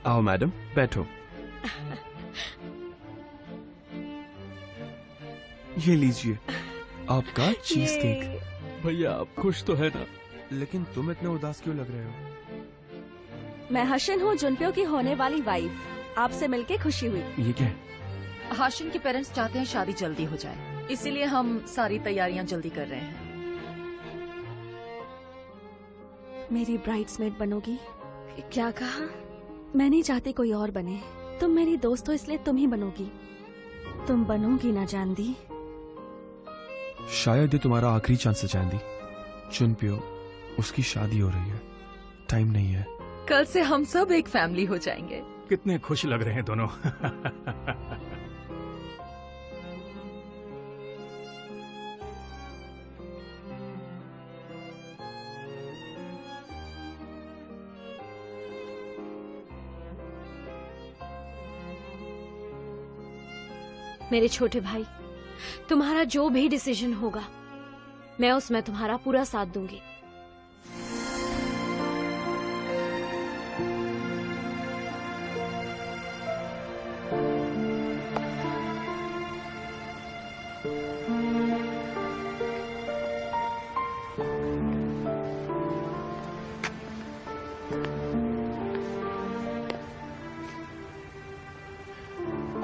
आओ मैडम, बैठो। ये लीजिए आपका चीज केक। भैया आप खुश तो है ना? लेकिन तुम इतने उदास क्यों लग रहे हो? मैं हशन हूँ, जुनप्यो की होने वाली वाइफ। आपसे मिलके खुशी हुई। ये क्या है? हाशिम के पेरेंट्स चाहते हैं शादी जल्दी हो जाए, इसीलिए हम सारी तैयारियां जल्दी कर रहे हैं। मेरी ब्राइड्समेड बनोगी? क्या कहा? मैं नहीं चाहती कोई और बने। तुम मेरी दोस्त हो इसलिए तुम ही बनोगी। तुम बनोगी ना जानदी? शायद ये तुम्हारा आखिरी चांस है चांदी। जुनप्यो, उसकी शादी हो रही है, टाइम नहीं है। कल से हम सब एक फैमिली हो जाएंगे। कितने खुश लग रहे हैं दोनों। मेरे छोटे भाई, तुम्हारा जो भी डिसीजन होगा मैं उसमें तुम्हारा पूरा साथ दूंगी।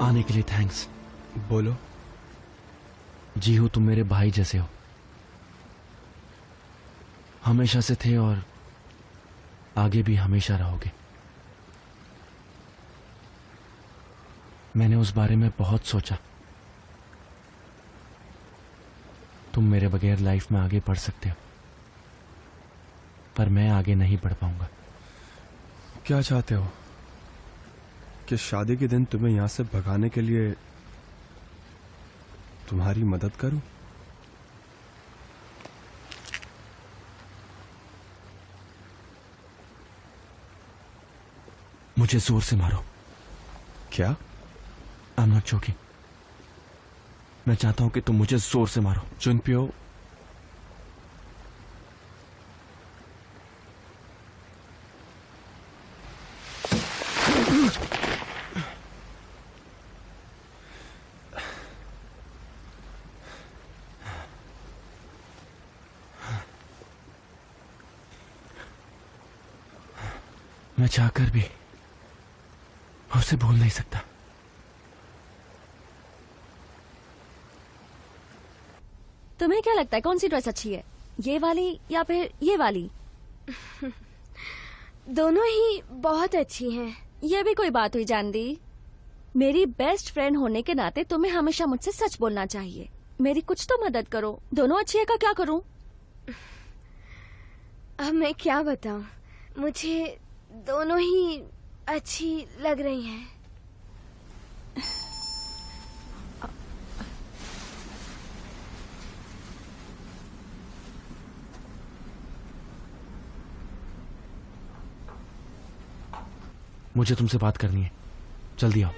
आने के लिए थैंक्स। बोलो। जी हो, तुम मेरे भाई जैसे हो, हमेशा से थे और आगे भी हमेशा रहोगे। मैंने उस बारे में बहुत सोचा। तुम मेरे बगैर लाइफ में आगे बढ़ सकते हो, पर मैं आगे नहीं बढ़ पाऊंगा। क्या चाहते हो कि शादी के दिन तुम्हें यहां से भगाने के लिए तुम्हारी मदद करूं? मुझे जोर से मारो। क्या? I am not joking. मैं चाहता हूं कि तुम मुझे जोर से मारो। जुनप्यो, मैं चाहकर भी उसे भूल नहीं सकता। तुम्हें क्या लगता है कौन सी ड्रेस अच्छी है, ये वाली या फिर ये वाली? दोनों ही बहुत अच्छी हैं। ये भी कोई बात हुई जानदी? मेरी बेस्ट फ्रेंड होने के नाते तुम्हें हमेशा मुझसे सच बोलना चाहिए। मेरी कुछ तो मदद करो। दोनों अच्छी है का क्या करूं? अब मैं क्या बताऊं, मुझे दोनों ही अच्छी लग रही हैं। मुझे तुमसे बात करनी है, जल्दी आओ।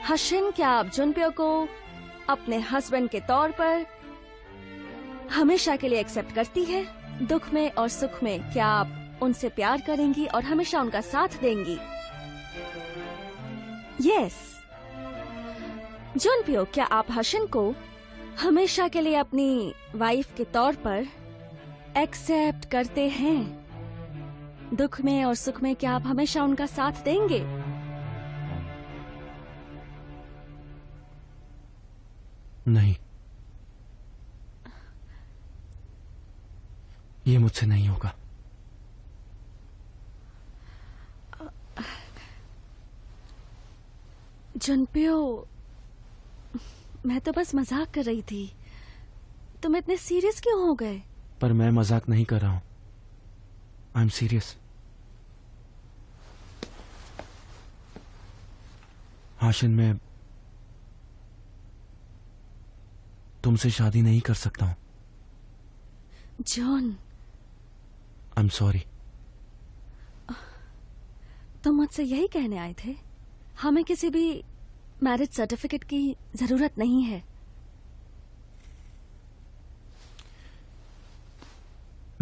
हशिन, क्या आप जुनप्यो को अपने हस्बैंड के तौर पर हमेशा के लिए एक्सेप्ट करती है? दुख में और सुख में क्या आप उनसे प्यार करेंगी और हमेशा उनका साथ देंगी? यस। जुनप्यो, क्या आप हशिन को हमेशा के लिए अपनी वाइफ के तौर पर एक्सेप्ट करते हैं? दुख में और सुख में क्या आप हमेशा उनका साथ देंगे? नहीं, ये मुझसे नहीं होगा। जुनप्यो, मैं तो बस मजाक कर रही थी। तुम इतने सीरियस क्यों हो गए? पर मैं मजाक नहीं कर रहा हूं। I am serious. हाशिन, मैं तुमसे शादी नहीं कर सकता हूं। John, I am sorry. तुम मुझसे यही कहने आए थे? हमें किसी भी मैरिज सर्टिफिकेट की जरूरत नहीं है।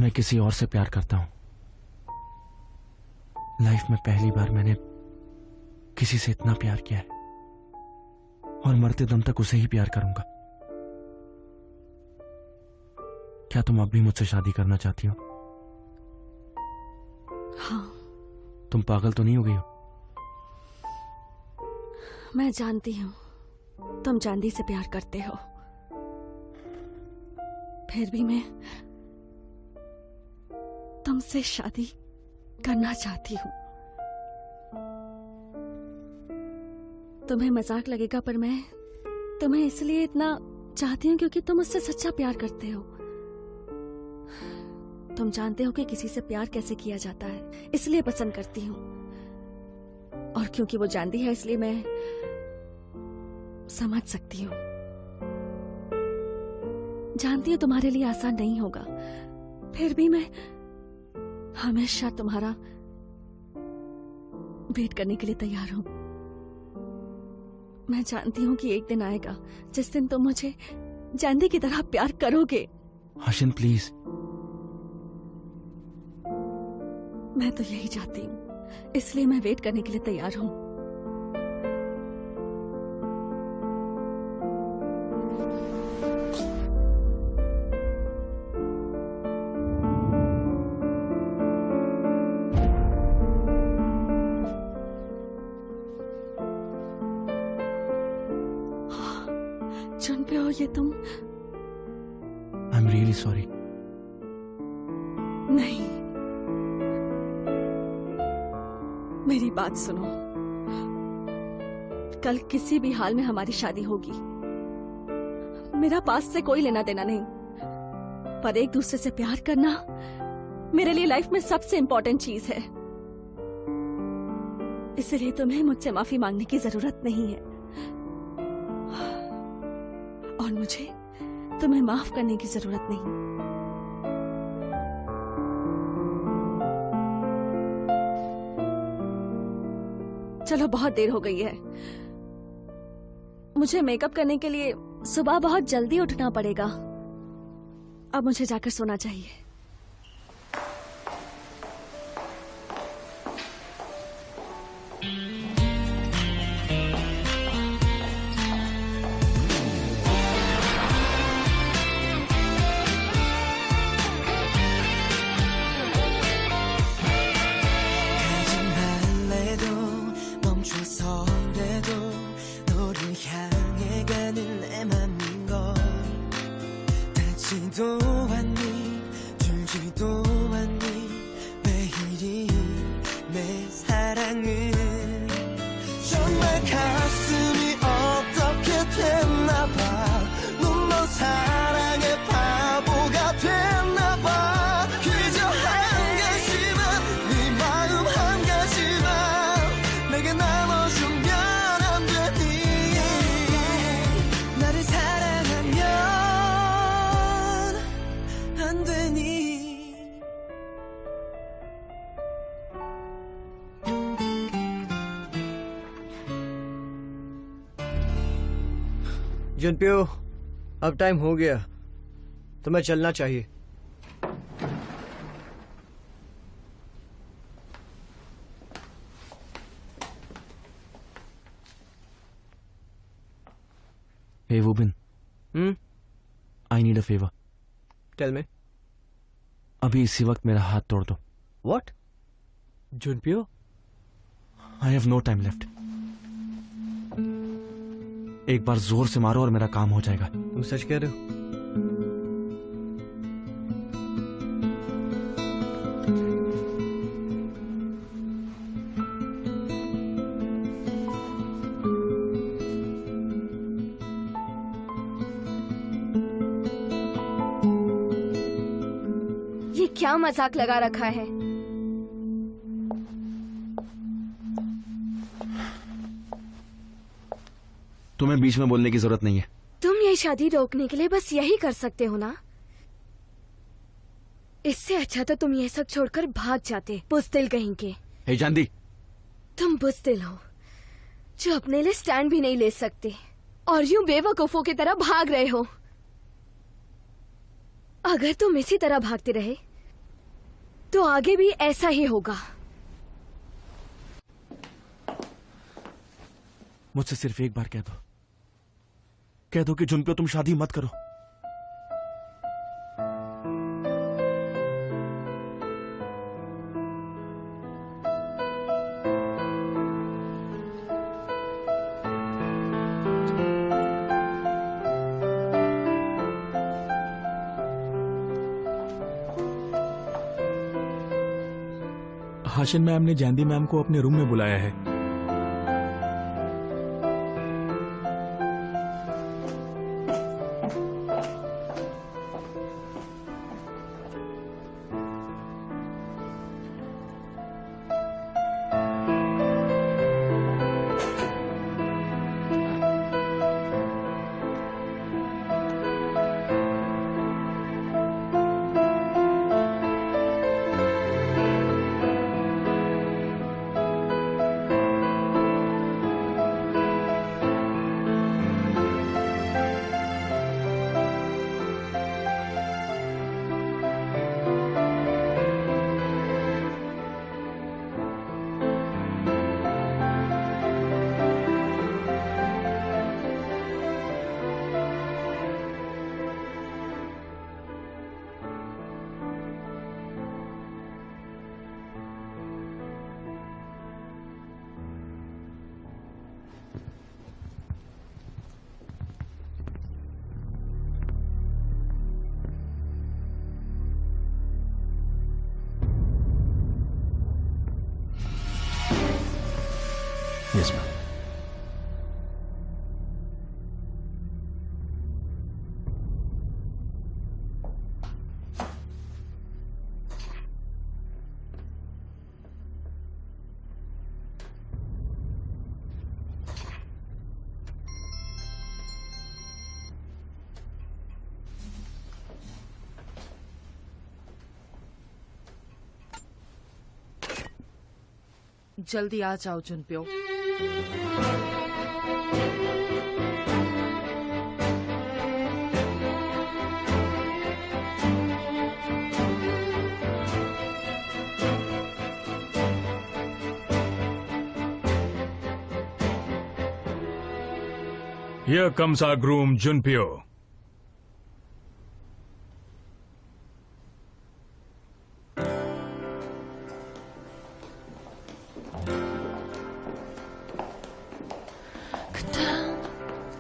मैं किसी और से प्यार करता हूं। लाइफ में पहली बार मैंने किसी से इतना प्यार किया है और मरते दम तक उसे ही प्यार करूंगा। क्या तुम अब भी मुझसे शादी करना चाहती हो? हाँ। तुम पागल तो नहीं हो गई हो? मैं जानती हूँ तुम चांदी से प्यार करते हो, फिर भी मैं तुमसे शादी करना चाहती हूँ। तुम्हें मजाक लगेगा पर मैं तुम्हें इसलिए इतना चाहती हूँ क्योंकि तुम मुझसे सच्चा प्यार करते हो। तुम जानते हो कि किसी से प्यार कैसे किया जाता है, इसलिए पसंद करती हूँ। और क्योंकि वो जानती है इसलिए मैं समझ सकती हूँ। जानती हूँ तुम्हारे लिए आसान नहीं होगा, फिर भी मैं हमेशा तुम्हारा वेट करने के लिए तैयार हूं। मैं जानती हूं कि एक दिन आएगा जिस दिन तुम मुझे चांदी की तरह प्यार करोगे। हाशिन प्लीज। मैं तो यही चाहती हूं, इसलिए मैं वेट करने के लिए तैयार हूं। जुनप्यो, ये तुम? I am really sorry. नहीं, मेरी बात सुनो। कल किसी भी हाल में हमारी शादी होगी। मेरा पास से कोई लेना देना नहीं, पर एक दूसरे से प्यार करना मेरे लिए लाइफ में सबसे इंपॉर्टेंट चीज है। इसलिए तुम्हें मुझसे माफी मांगने की जरूरत नहीं है और मुझे तुम्हें माफ करने की जरूरत नहीं। चलो, बहुत देर हो गई है। मुझे मेकअप करने के लिए सुबह बहुत जल्दी उठना पड़ेगा। अब मुझे जाकर सोना चाहिए। जुनप्यो, अब टाइम हो गया, तुम्हें चलना चाहिए। Hey Wubin, I need a favour. Tell me. अभी इसी वक्त मेरा हाथ तोड़ दो. What? Junpyo, I have no time left. एक बार जोर से मारो और मेरा काम हो जाएगा. तुम सच कह रहे हो? ये क्या मजाक लगा रखा है? तुम्हें बीच में बोलने की जरूरत नहीं है. तुम ये शादी रोकने के लिए बस यही कर सकते हो ना? इससे अच्छा तो तुम ये सब छोड़कर भाग जाते, बुज़दिल कहीं के. हे जानदी, तुम बुज़दिल हो जो अपने लिए स्टैंड भी नहीं ले सकते और यूं बेवकूफों की तरह भाग रहे हो. अगर तुम इसी तरह भागते रहे तो आगे भी ऐसा ही होगा. मुझसे सिर्फ एक बार कह दो कि जुनपियो तुम शादी मत करो. हाशिन मैम ने जैंदी मैम को अपने रूम में बुलाया है. Yes ma'am. जल्दी आ जाओ जुनपियो. Here comes our groom, Junpyo.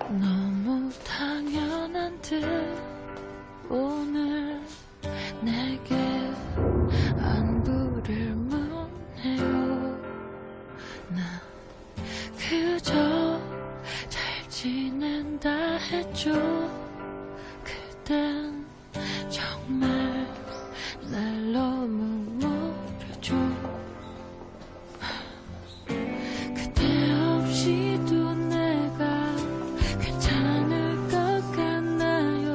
너무 당연한 듯 오늘 내게 안부를 묻네요. 나 그저 잘 지낸다 했죠. 그댄 정말 날 너무 모르죠. 그대 없이도 내가 괜찮을 것 같나요?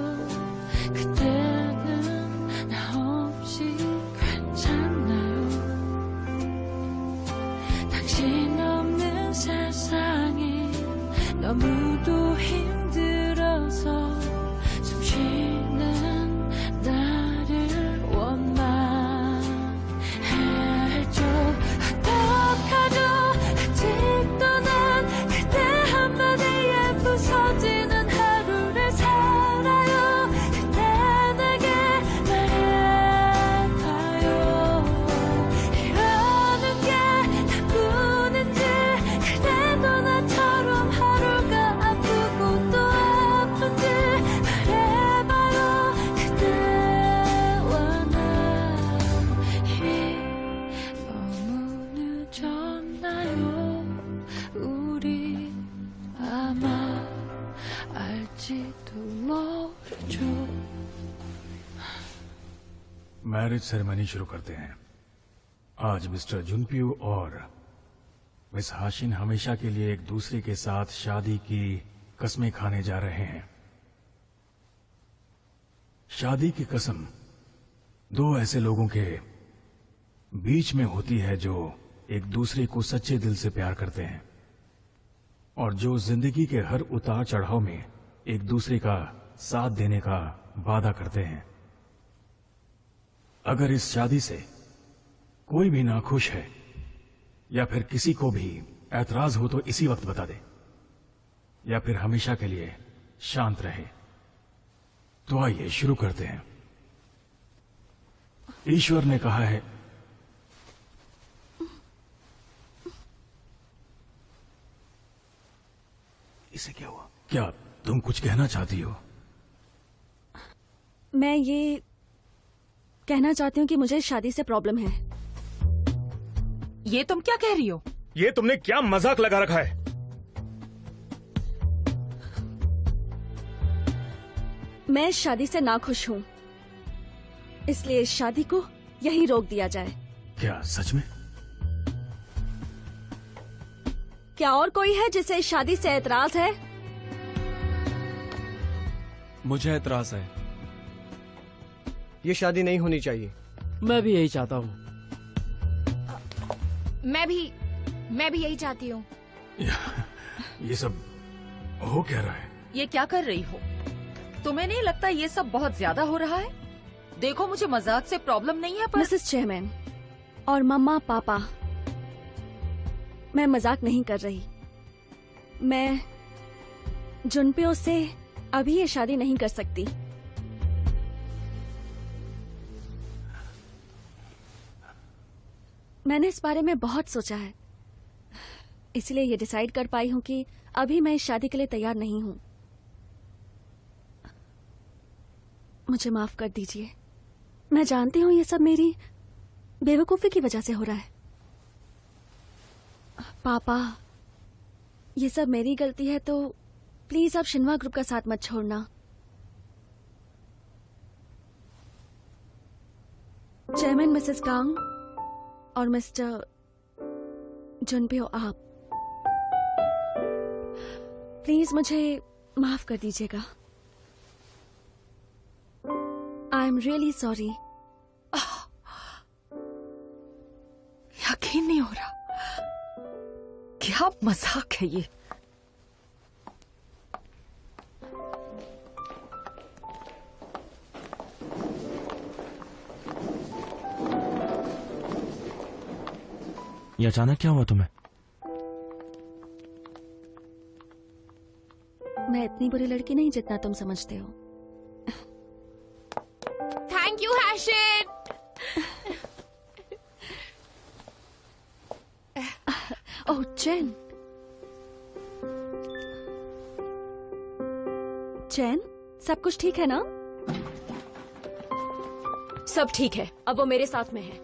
그대는 나 없이 괜찮나요? 당신 없는 세상이 너무도 힘들어서 숨 쉬는 날이 모르죠. Marriage ceremony शुरू करते हैं। आज मिस्टर जुनप्यू और मिस हाशिन हमेशा के लिए एक दूसरे के साथ शादी की कसमें खाने जा रहे हैं। शादी की कसम दो ऐसे लोगों के बीच में होती है जो एक दूसरे को सच्चे दिल से प्यार करते हैं और जो जिंदगी के हर उतार चढ़ाव में एक दूसरे का साथ देने का वादा करते हैं। अगर इस शादी से कोई भी नाखुश है या फिर किसी को भी ऐतराज हो तो इसी वक्त बता दे, या फिर हमेशा के लिए शांत रहे। तो आइए शुरू करते हैं। ईश्वर ने कहा है, इसे क्या हुआ? क्या तुम कुछ कहना चाहती हो? मैं ये कहना चाहती हूँ कि मुझे शादी से प्रॉब्लम है। ये तुम क्या कह रही हो? ये तुमने क्या मजाक लगा रखा है? मैं इस शादी से नाखुश हूँ, इसलिए इस शादी को यहीं रोक दिया जाए। क्या सच में? क्या और कोई है जिसे इस शादी से एतराज है? मुझे एतराज है। ये शादी नहीं होनी चाहिए। मैं भी यही चाहता हूँ। मैं भी यही चाहती हूँ। ये सब हो क्या रहा है? ये क्या कर रही हो? तुम्हें नहीं लगता ये सब बहुत ज्यादा हो रहा है? देखो, मुझे मजाक से प्रॉब्लम नहीं है, पर मिसेस चेयरमैन और मम्मा पापा, मैं मजाक नहीं कर रही। मैं जुनप्यो से अभी ये शादी नहीं कर सकती। मैंने इस बारे में बहुत सोचा है, इसलिए ये डिसाइड कर पाई हूँ कि अभी मैं इस शादी के लिए तैयार नहीं हूँ। मुझे माफ कर दीजिए। मैं जानती हूँ ये सब मेरी बेवकूफी की वजह से हो रहा है। पापा, ये सब मेरी गलती है, तो प्लीज आप शिन्वा ग्रुप का साथ मत छोड़ना। चेयरमैन मिसेस कांग और मिस्टर जुनप्यो, आप प्लीज मुझे माफ कर दीजिएगा। I am really sorry. यकीन नहीं हो रहा। क्या मजाक है ये? ये अचानक क्या हुआ तुम्हें? मैं इतनी बुरी लड़की नहीं जितना तुम समझते हो। Thank you हाशिन। ओह चैन, चैन, सब कुछ ठीक है ना? सब ठीक है, अब वो मेरे साथ में है।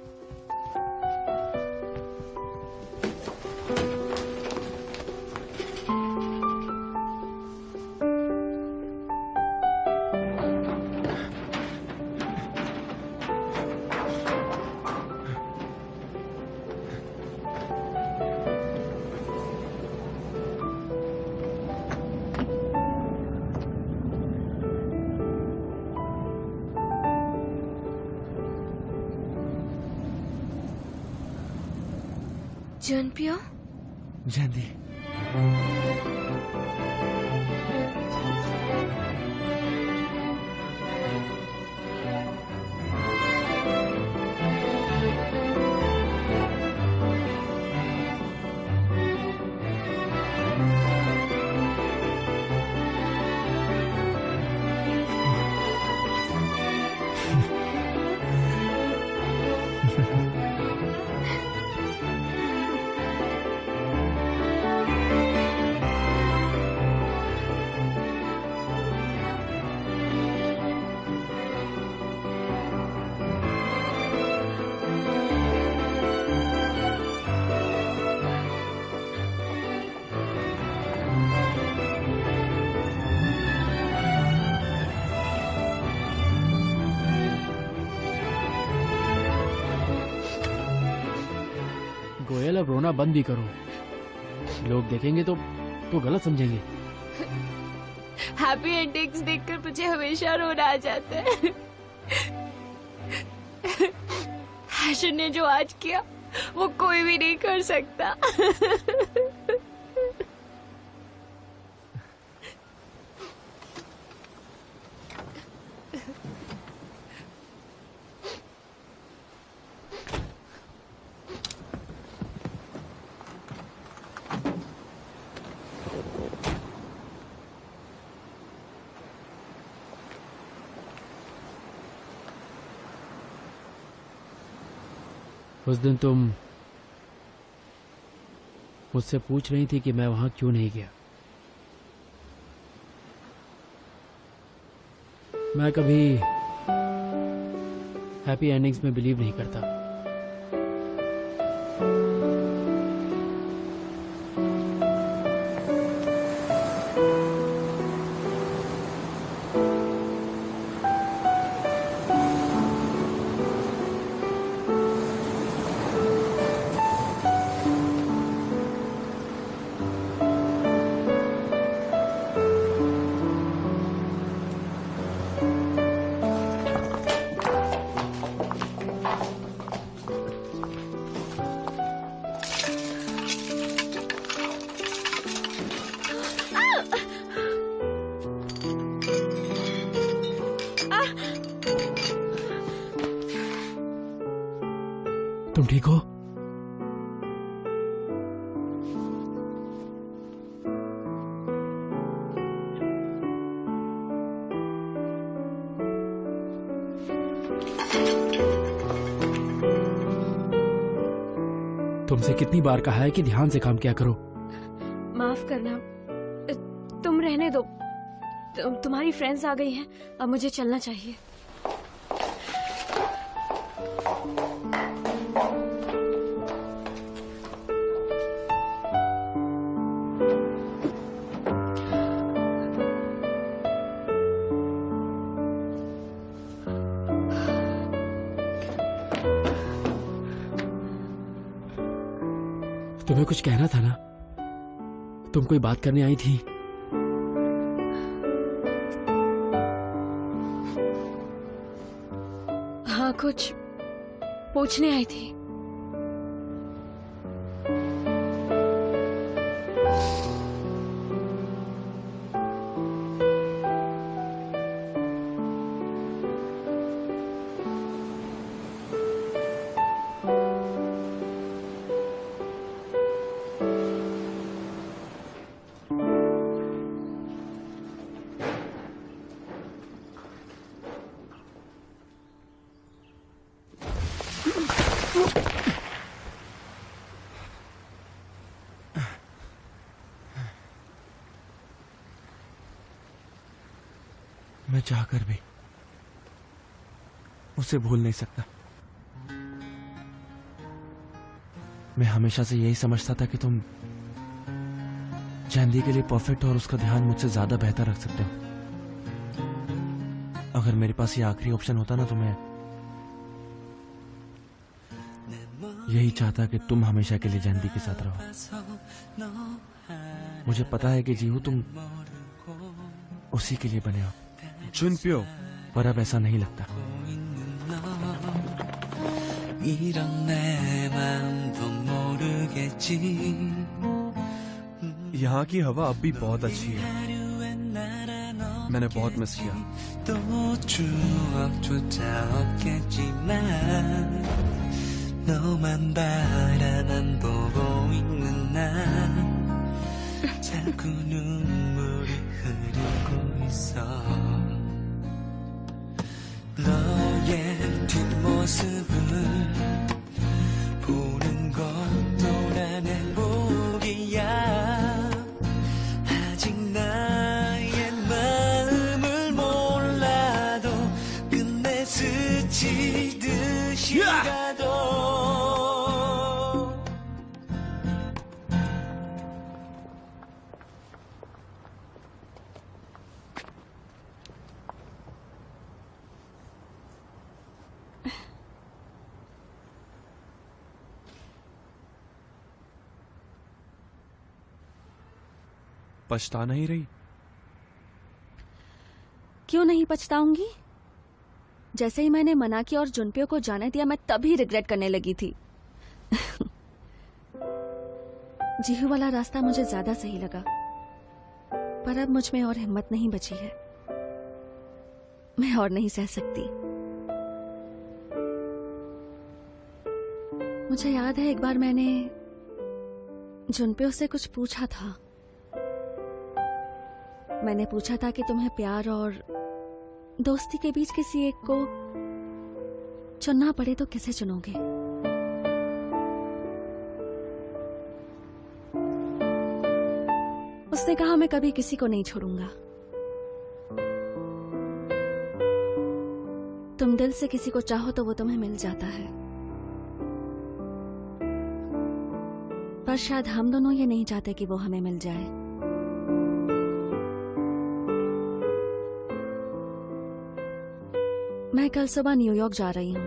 जुनप्यो, जयंती, अब रोना बंद भी करो, लोग देखेंगे तो गलत समझेंगे। हैप्पी एंडिंग्स देखकर मुझे हमेशा रोना आ जाता है। हैशन ने जो आज किया वो कोई भी नहीं कर सकता। उस दिन तुम मुझसे पूछ रही थी कि मैं वहां क्यों नहीं गया। मैं कभी हैप्पी एंडिंग्स में बिलीव नहीं करता। तुम ठीक हो? तुमसे कितनी बार कहा है कि ध्यान से काम किया करो। माफ करना, तुम रहने दो। तुम्हारी फ्रेंड्स आ गई हैं, अब मुझे चलना चाहिए। तुम्हें कुछ कहना था ना? तुम कोई बात करने आई थी? हाँ, कुछ पूछने आई थी। मैं चाहकर भी उसे भूल नहीं सकता। मैं हमेशा से यही समझता था कि तुम चांदी के लिए परफेक्ट और उसका ध्यान मुझसे ज्यादा बेहतर रख सकते हो। अगर मेरे पास ये आखिरी ऑप्शन होता ना तो मैं यही चाहता कि तुम हमेशा के लिए चांदी के साथ रहो। मुझे पता है कि जीहू तुम उसी के लिए बने हो, 준표, पर अब ऐसा नहीं लगता। यहाँ की हवा अब भी बहुत अच्छी है। मैंने बहुत मिस किया। 너만 바라만 보고 있는 나 자꾸 눈물이 흐르고 있어 너의 뒷모습을 보는 것도 난 행복이야 아직 나의 마음을 몰라도 끝내 스치듯이 가도 पछता नहीं रही? क्यों नहीं पछताऊंगी? जैसे ही मैंने मना किया और जुनपियो को जाने दिया, मैं तभी रिग्रेट करने लगी थी। जीहू वाला रास्ता मुझे ज्यादा सही लगा, पर अब मुझ में और हिम्मत नहीं बची है। मैं और नहीं सह सकती। मुझे याद है एक बार मैंने जुनपियो से कुछ पूछा था। मैंने पूछा था कि तुम्हें प्यार और दोस्ती के बीच किसी एक को चुनना पड़े तो किसे चुनोगे? उसने कहा मैं कभी किसी को नहीं छोड़ूंगा। तुम दिल से किसी को चाहो तो वो तुम्हें मिल जाता है, पर शायद हम दोनों ये नहीं चाहते कि वो हमें मिल जाए। मैं कल सुबह न्यूयॉर्क जा रही हूँ।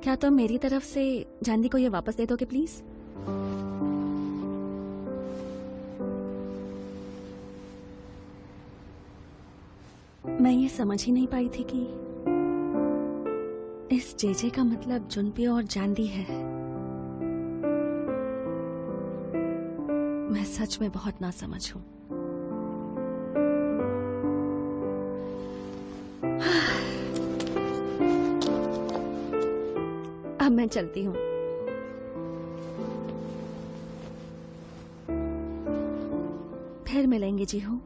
क्या तुम मेरी तरफ से जानदी को ये वापस दे दोगे प्लीज? मैं ये समझ ही नहीं पाई थी कि इस जेजे का मतलब जुनपियो और जानदी है। मैं सच में बहुत नासमझ हूँ। अब मैं चलती हूँ। फिर मिलेंगे जीहू।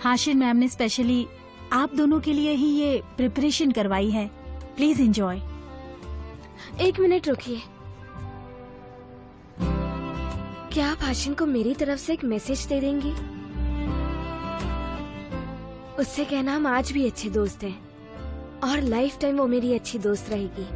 हाशिर मैम ने स्पेशली आप दोनों के लिए ही ये प्रिपरेशन करवाई है। Please enjoy. एक मिनट रुकिए। क्या आप हाशिन को मेरी तरफ से एक मैसेज दे देंगी? उससे कहना हम आज भी अच्छे दोस्त हैं और लाइफ टाइम वो मेरी अच्छी दोस्त रहेगी।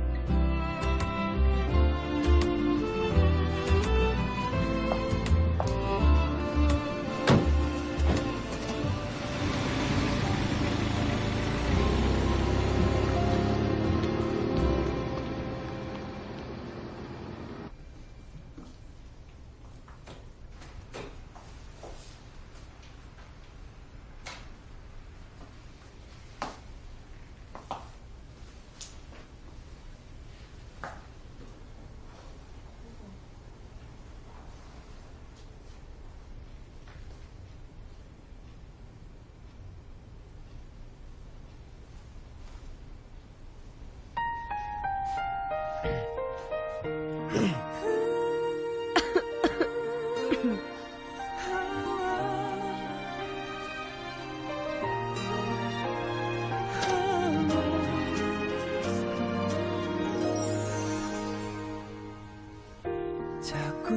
자꾸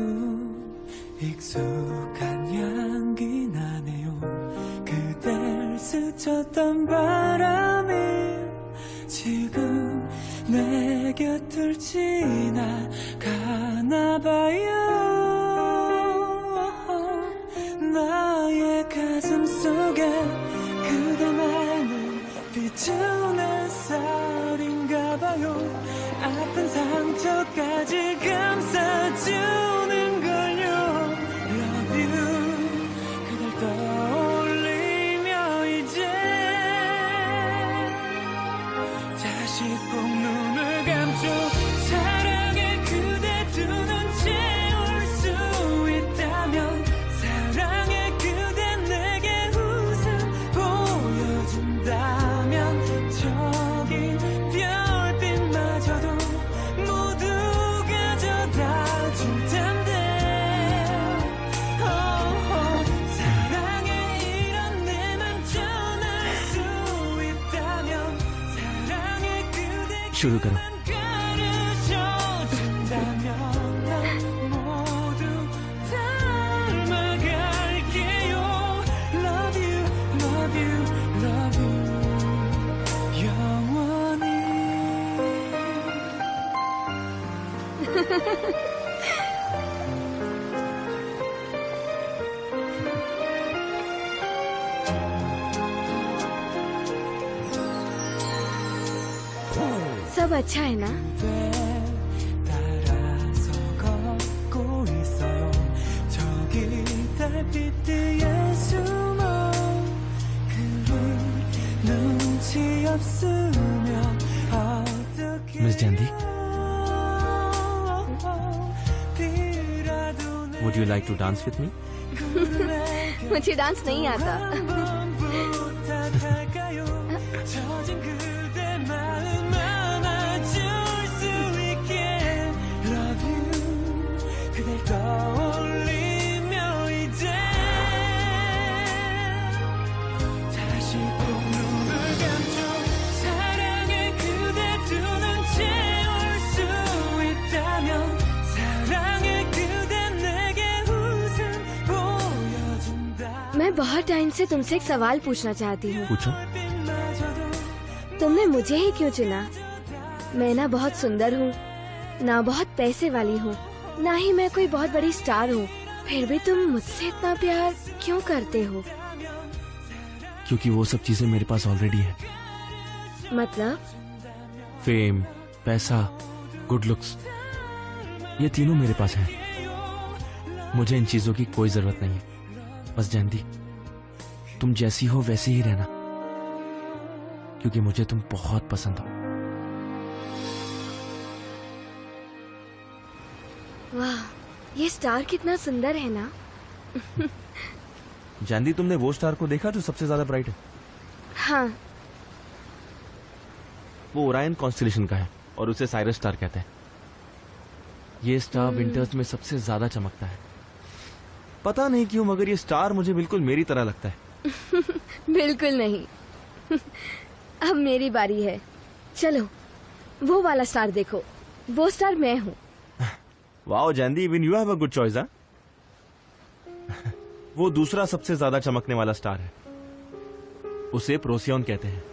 익숙한 향기 나네요. 그댈 스쳤던 바람이 지금 내 곁을 지나가나 봐요. 나의 가슴 속에 그대만은 비추는 쌀인가 봐요. 아픈 상처까지 감싸주는 걸요. Love you. 그댈 떠올리며 이제 다시 꼭 눈을 감죠. 사랑에 그대 두 눈 채울 수 있다면 शुरू करो। सब अच्छा है ना? Miss Jayanti, would you like to dance with me? मुझे डांस नहीं आता। मैं बहुत टाइम से तुमसे एक सवाल पूछना चाहती हूँ। पूछो। तुमने मुझे ही क्यों चुना? मैं ना बहुत सुंदर हूँ, ना बहुत पैसे वाली हूँ, ना ही मैं कोई बहुत बड़ी स्टार हूँ। फिर भी तुम मुझसे इतना प्यार क्यों करते हो? क्योंकि वो सब चीजें मेरे पास ऑलरेडी है। मतलब? फेम, पैसा, गुड लुक्स, ये तीनों मेरे पास है। मुझे इन चीजों की कोई जरूरत नहीं है। बस जयंती, तुम जैसी हो वैसी ही रहना, क्योंकि मुझे तुम बहुत पसंद हो। वाह, ये स्टार कितना सुंदर है ना? जयंती, तुमने वो स्टार को देखा जो सबसे ज्यादा ब्राइट है? हाँ। वो ओरायन कॉन्स्टेलेशन का है और उसे साइरस स्टार कहते हैं। ये स्टार विंटर्स में सबसे ज्यादा चमकता है। पता नहीं क्यों, मगर ये स्टार मुझे बिल्कुल मेरी तरह लगता है। बिल्कुल नहीं। अब मेरी बारी है। चलो, वो वाला स्टार देखो। वो स्टार मैं हूँ। Wow Jayanti, even you have a good choice. वो दूसरा सबसे ज्यादा चमकने वाला स्टार है, उसे प्रोसियन कहते हैं।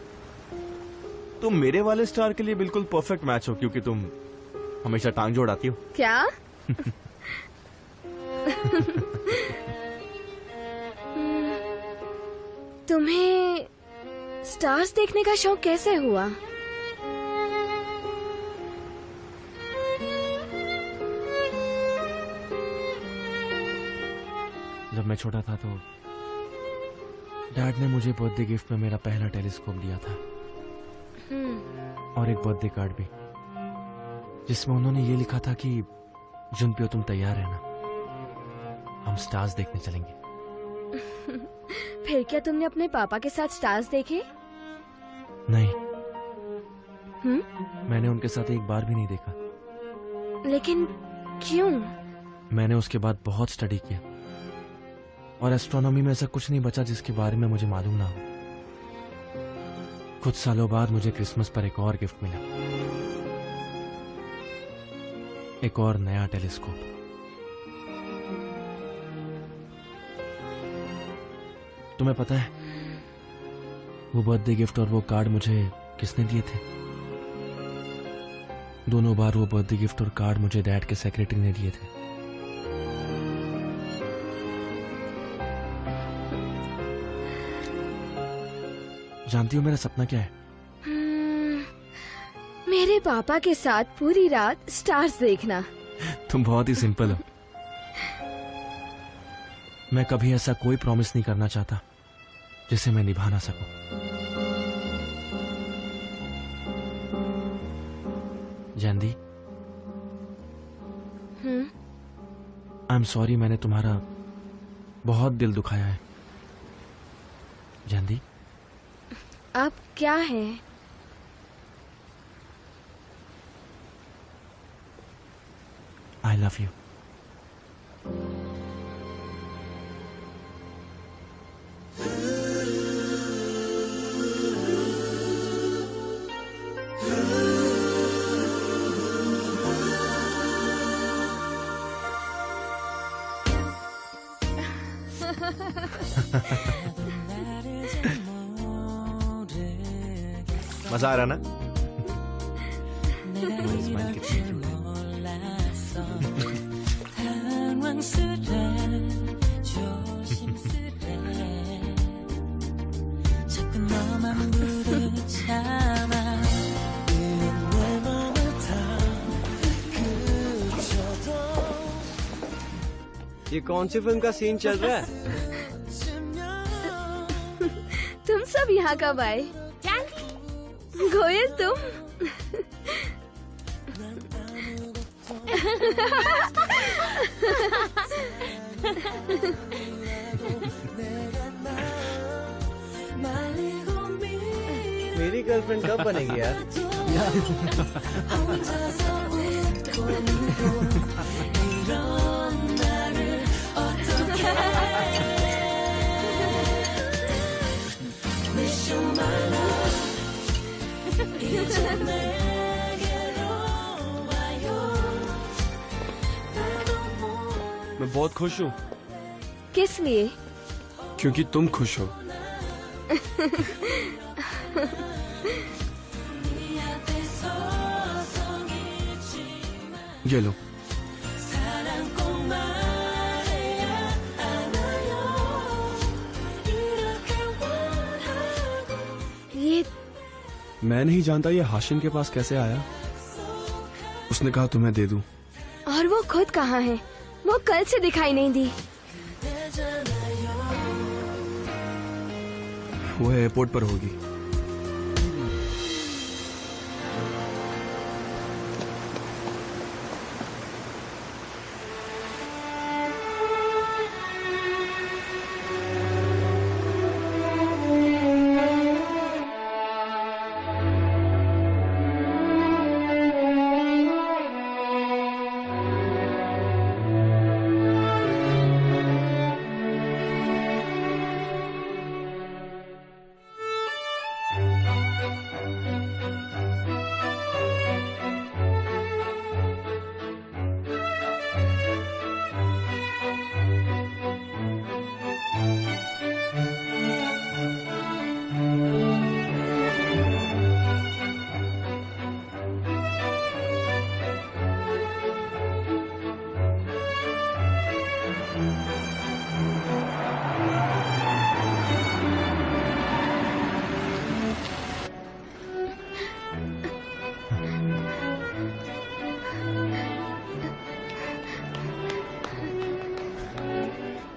तुम मेरे वाले स्टार के लिए बिल्कुल परफेक्ट मैच हो, क्योंकि तुम हमेशा टांग जोड़ाती हो। क्या? तुम्हें स्टार्स देखने का शौक कैसे हुआ? जब मैं छोटा था तो डैड ने मुझे बर्थडे गिफ्ट में मेरा पहला टेलीस्कोप दिया था और एक बर्थडे कार्ड भी, जिसमें उन्होंने ये लिखा था कि जुनपियो तुम तैयार है ना, हम स्टार्स देखने चलेंगे। फिर क्या तुमने अपने पापा के साथ स्टार्स देखे? नहीं। मैंने उनके साथ एक बार भी नहीं देखा। लेकिन क्यों? मैंने उसके बाद बहुत स्टडी किया और एस्ट्रोनॉमी में ऐसा कुछ नहीं बचा जिसके बारे में मुझे मालूम ना हो। कुछ सालों बाद मुझे क्रिसमस पर एक और गिफ्ट मिला, एक और नया टेलीस्कोप। तुम्हें पता है वो बर्थडे गिफ्ट और वो कार्ड मुझे किसने दिए थे? दोनों बार वो बर्थडे गिफ्ट और कार्ड मुझे डैड के सेक्रेटरी ने दिए थे। जानती हो मेरा सपना क्या है? मेरे पापा के साथ पूरी रात स्टार्स देखना। तुम बहुत ही सिंपल हो। मैं कभी ऐसा कोई प्रॉमिस नहीं करना चाहता जिसे मैं निभा ना सकूं। जयंती, आई एम सॉरी, मैंने तुम्हारा बहुत दिल दुखाया है। जयंती, अब क्या है? I love you. मजा आ रहा ना? तुम्हारी स्माइल कितनी क्यूट है। ये कौन सी फिल्म का सीन चल रहा है? तुम सब यहाँ कब आए? गोयल तुम? मेरी गर्लफ्रेंड कब बनेगी यार? मैं बहुत खुश हूँ किस लिए? क्योंकि तुम खुश हो। ये लो। ये मैं नहीं जानता ये हाशिम के पास कैसे आया। उसने कहा तुम्हें दे दूं। और वो खुद कहाँ है? वो कल से दिखाई नहीं दी। वो एयरपोर्ट पर होगी।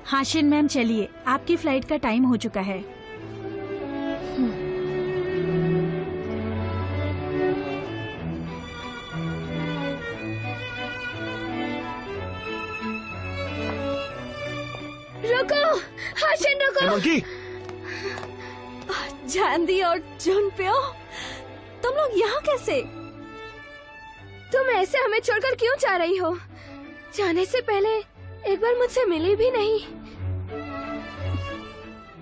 हाशिन मैम चलिए, आपकी फ्लाइट का टाइम हो चुका है। रुको हाशिन, रुको। मंकी, जानदी और जुनप्यो, तुम लोग यहाँ कैसे? तुम ऐसे हमें छोड़कर क्यों जा रही हो? जाने से पहले एक बार मुझसे मिली भी नहीं।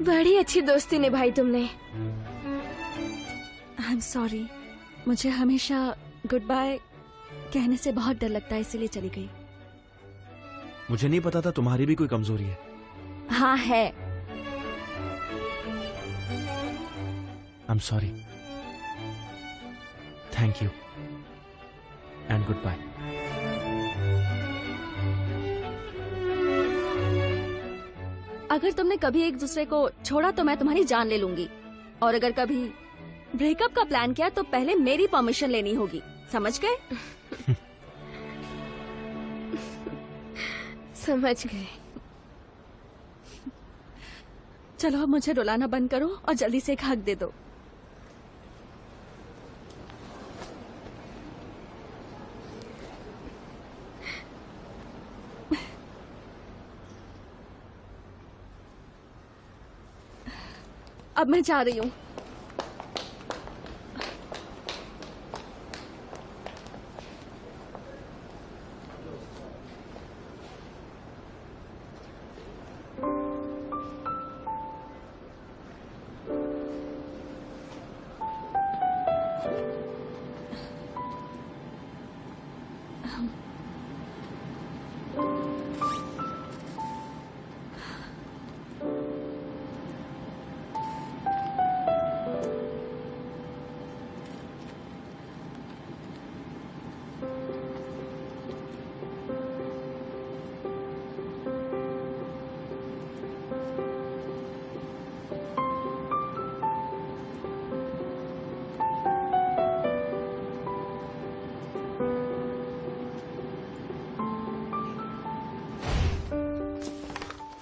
बड़ी अच्छी दोस्ती निभाई तुमने। आई एम सॉरी, मुझे हमेशा गुड बाय कहने से बहुत डर लगता है, इसलिए चली गई। मुझे नहीं पता था तुम्हारी भी कोई कमजोरी है। हाँ है। I am sorry. Thank you and goodbye. अगर तुमने कभी एक दूसरे को छोड़ा तो मैं तुम्हारी जान ले लूंगी, और अगर कभी ब्रेकअप का प्लान किया तो पहले मेरी परमिशन लेनी होगी, समझ गए? समझ गए। चलो अब मुझे रुलाना बंद करो और जल्दी से एक हक दे दो। अब मैं जा रही हूँ।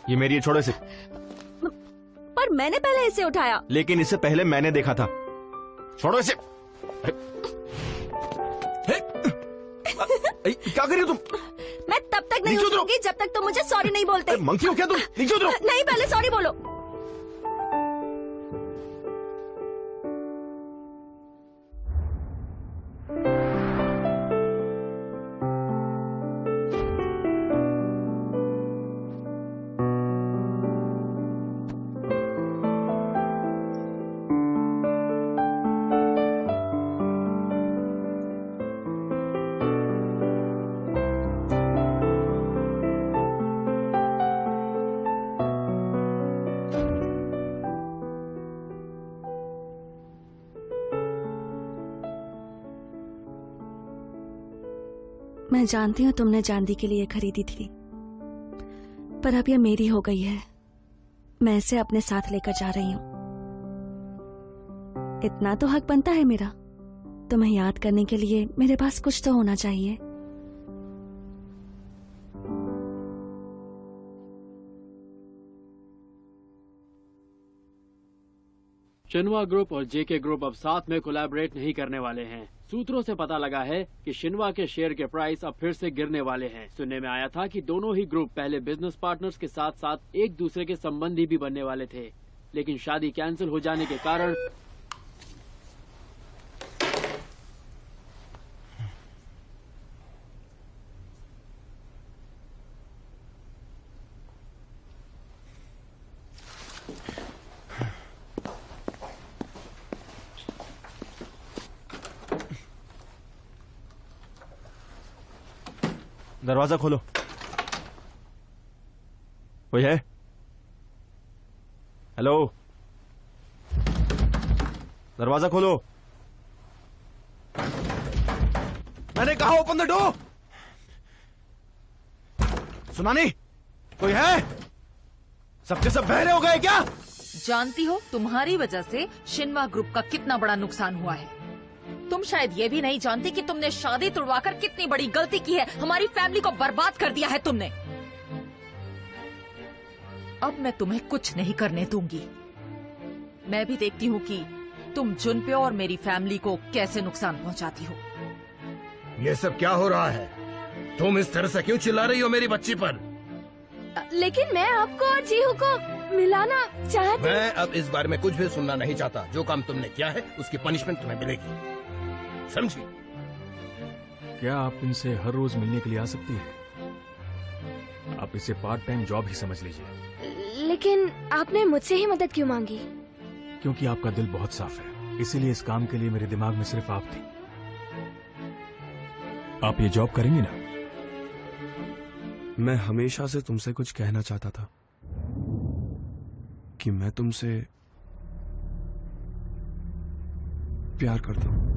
ये मेरी है, छोड़ो इसे। पर मैंने पहले इसे उठाया। लेकिन इससे पहले मैंने देखा था। छोड़ो इसे। क्या कर रही हो तुम? मैं तब तक नहीं उतरूंगी जब तक तुम मुझे सॉरी नहीं बोलते। मंकी हो क्या तुम? नीचे उतरो। नहीं, पहले सॉरी बोलो। मैं जानती हूँ तुमने चांदी के लिए खरीदी थी, पर अब ये मेरी हो गई है। मैं इसे अपने साथ लेकर जा रही हूँ। इतना तो हक बनता है मेरा। तुम्हें याद करने के लिए मेरे पास कुछ तो होना चाहिए। शिन्वा ग्रुप और जेके ग्रुप अब साथ में कोलैबोरेट नहीं करने वाले हैं। सूत्रों से पता लगा है कि शिन्वा के शेयर के प्राइस अब फिर से गिरने वाले हैं। सुनने में आया था कि दोनों ही ग्रुप पहले बिजनेस पार्टनर्स के साथ साथ एक दूसरे के संबंधी भी बनने वाले थे, लेकिन शादी कैंसिल हो जाने के कारण दरवाजा खोलो। कोई है? हेलो, दरवाजा खोलो। मैंने कहा ओपन द डोर। सुना नहीं? कोई है? सबके सब बहरे हो गए क्या? जानती हो तुम्हारी वजह से शिन्वा ग्रुप का कितना बड़ा नुकसान हुआ है। तुम शायद ये भी नहीं जानती कि तुमने शादी तुड़वाकर कितनी बड़ी गलती की है। हमारी फैमिली को बर्बाद कर दिया है तुमने। अब मैं तुम्हें कुछ नहीं करने दूंगी। मैं भी देखती हूँ कि तुम जुनपे और मेरी फैमिली को कैसे नुकसान पहुँचाती हो। ये सब क्या हो रहा है? तुम इस तरह से क्यों चिल्ला रही हो मेरी बच्ची पर? लेकिन मैं आपको और जीहू को मिलाना चाहती। मैं अब इस बारे में कुछ भी सुनना नहीं चाहता। जो काम तुमने किया है उसकी पनिशमेंट तुम्हें मिलेगी, समझी? क्या आप इनसे हर रोज मिलने के लिए आ सकती हैं? आप इसे पार्ट टाइम जॉब ही समझ लीजिए। लेकिन आपने मुझसे ही मदद क्यों मांगी? क्योंकि आपका दिल बहुत साफ है, इसीलिए इस काम के लिए मेरे दिमाग में सिर्फ आप थी। आप ये जॉब करेंगी ना? मैं हमेशा से तुमसे कुछ कहना चाहता था कि मैं तुमसे प्यार करता हूं।